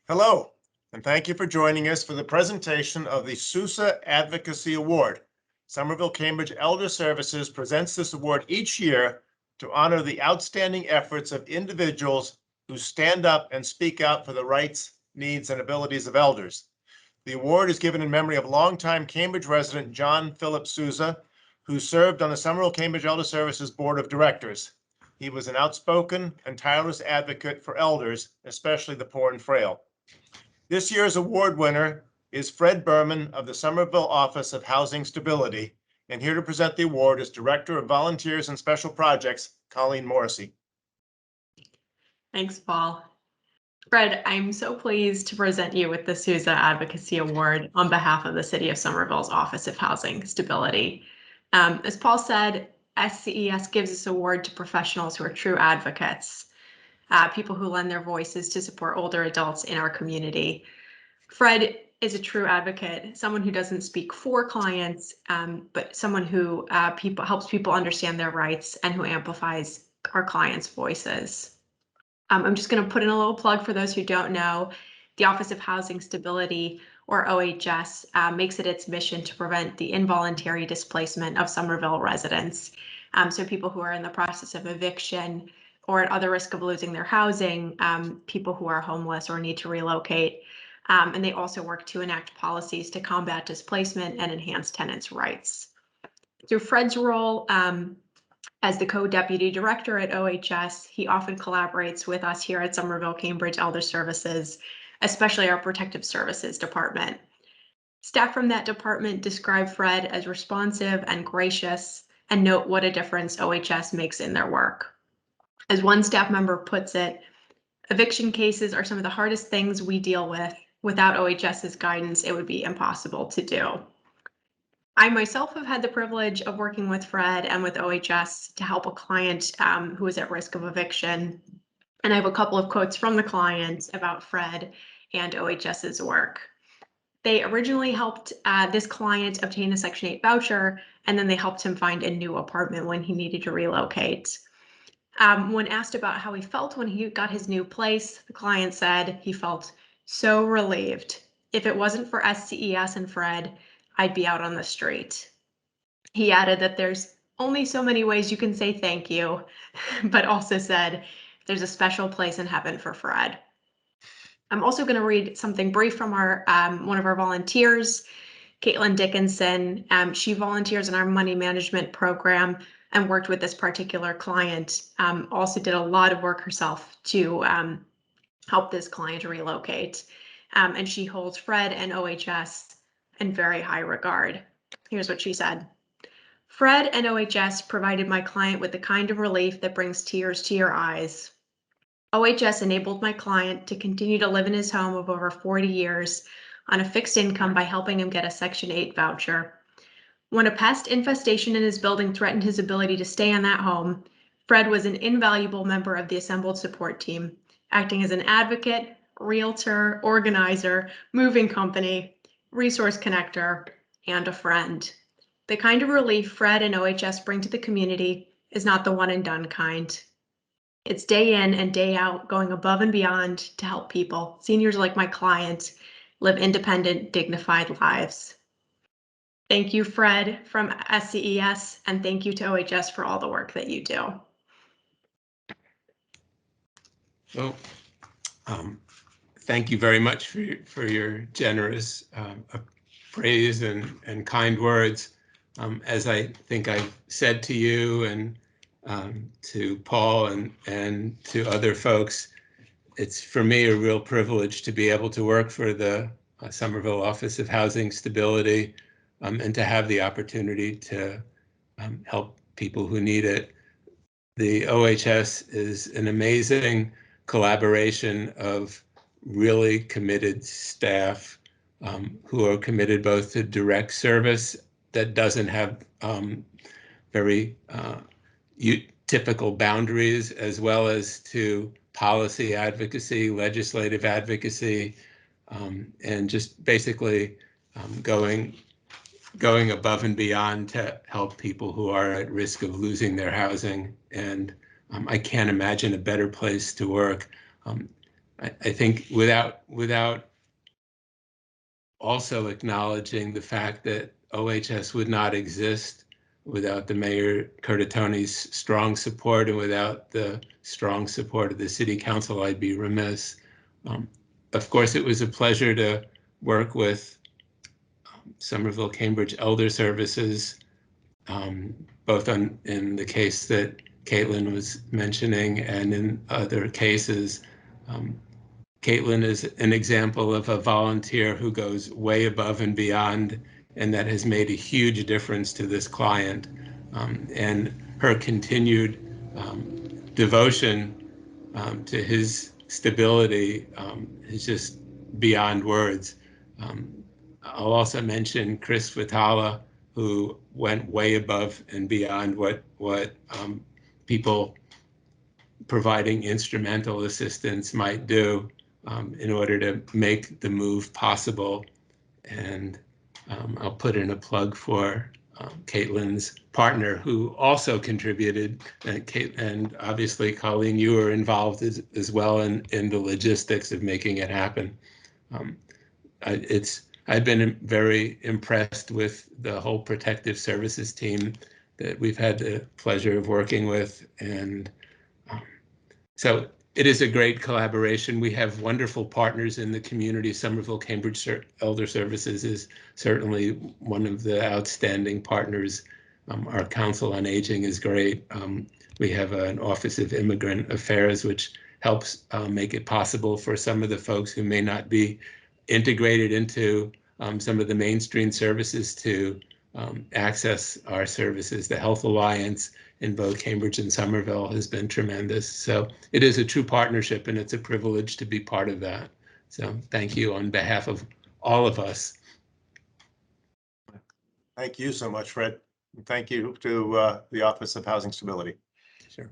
Hello, and thank you for joining us for the presentation of the Sousa Advocacy Award. Somerville-Cambridge Elder Services presents this award each year to honor the outstanding efforts of individuals who stand up and speak out for the rights, needs, and abilities of elders. The award is given in memory of longtime Cambridge resident John Phillip Sousa, who served on the Somerville-Cambridge Elder Services Board of Directors. He was an outspoken and tireless advocate for elders, especially the poor and frail. This year's award winner is Fred Berman of the Somerville Office of Housing Stability, and here to present the award is Director of Volunteers and Special Projects, Colleen Morrissey. Thanks, Paul. Fred, I'm so pleased to present you with the Sousa Advocacy Award on behalf of the City of Somerville's Office of Housing Stability. As Paul said, SCES gives this award to professionals who are true advocates, people who lend their voices to support older adults in our community. Fred is a true advocate, someone who doesn't speak for clients, but someone who helps people understand their rights and who amplifies our clients' voices. I'm just going to put in a little plug for those who don't know. The Office of Housing Stability, or OHS, makes it its mission to prevent the involuntary displacement of Somerville residents. So people who are in the process of eviction or at other risk of losing their housing, people who are homeless or need to relocate. And they also work to enact policies to combat displacement and enhance tenants' rights. Through Fred's role as the co-deputy director at OHS, he often collaborates with us here at Somerville-Cambridge Elder Services, especially our Protective Services Department. Staff from that department describe Fred as responsive and gracious and note what a difference OHS makes in their work. As one staff member puts it, eviction cases are some of the hardest things we deal with. Without OHS's guidance, it would be impossible to do. I myself have had the privilege of working with Fred and with OHS to help a client who is at risk of eviction. And I have a couple of quotes from the client about Fred and OHS's work. They originally helped this client obtain a Section 8 voucher, and then they helped him find a new apartment when he needed to relocate. When asked about how he felt when he got his new place, the client said he felt so relieved. If it wasn't for SCES and Fred, I'd be out on the street. He added that there's only so many ways you can say thank you, but also said there's a special place in heaven for Fred. I'm also going to read something brief from our one of our volunteers, Caitlin Dickinson. She volunteers in our money management program and worked with this particular client. Also did a lot of work herself to help this client relocate. And she holds Fred and OHS in very high regard. Here's what she said. Fred and OHS provided my client with the kind of relief that brings tears to your eyes. OHS enabled my client to continue to live in his home of over 40 years on a fixed income by helping him get a Section 8 voucher. When a pest infestation in his building threatened his ability to stay in that home, Fred was an invaluable member of the assembled support team, acting as an advocate, realtor, organizer, moving company, resource connector, and a friend. The kind of relief Fred and OHS bring to the community is not the one and done kind. It's day in and day out, going above and beyond to help people, seniors like my client, live independent, dignified lives. Thank you, Fred from SCES, and thank you to OHS for all the work that you do. Well, thank you very much for your generous praise and kind words. As I think I've said to you and to Paul and to other folks, it's for me a real privilege to be able to work for the Somerville Office of Housing Stability and to have the opportunity to help people who need it. The OHS is an amazing collaboration of really committed staff who are committed both to direct service that doesn't have very typical boundaries, as well as to policy advocacy, legislative advocacy, and just basically going above and beyond to help people who are at risk of losing their housing. And I can't imagine a better place to work. I think without also acknowledging the fact that OHS would not exist without the Mayor Curtatoni's strong support and without the strong support of the City Council, I'd be remiss. Of course, it was a pleasure to work with Somerville-Cambridge Elder Services, both in the case that Caitlin was mentioning and in other cases. Caitlin is an example of a volunteer who goes way above and beyond, and that has made a huge difference to this client. And her continued devotion to his stability is just beyond words. I'll also mention Chris Vitala, who went way above and beyond what people providing instrumental assistance might do in order to make the move possible. And I'll put in a plug for Caitlin's partner, who also contributed, and obviously Colleen, you were involved as well in the logistics of making it happen. I've been very impressed with the whole protective services team that we've had the pleasure of working with, and so it is a great collaboration. We have wonderful partners in the community. Somerville-Cambridge Elder Services is certainly one of the outstanding partners. Our Council on Aging is great. We have an Office of Immigrant Affairs, which helps make it possible for some of the folks who may not be integrated into some of the mainstream services to access our services. The Health Alliance in both Cambridge and Somerville has been tremendous. So it is a true partnership, and it's a privilege to be part of that. So thank you on behalf of all of us. Thank you so much, Fred. Thank you to the Office of Housing Stability. Sure.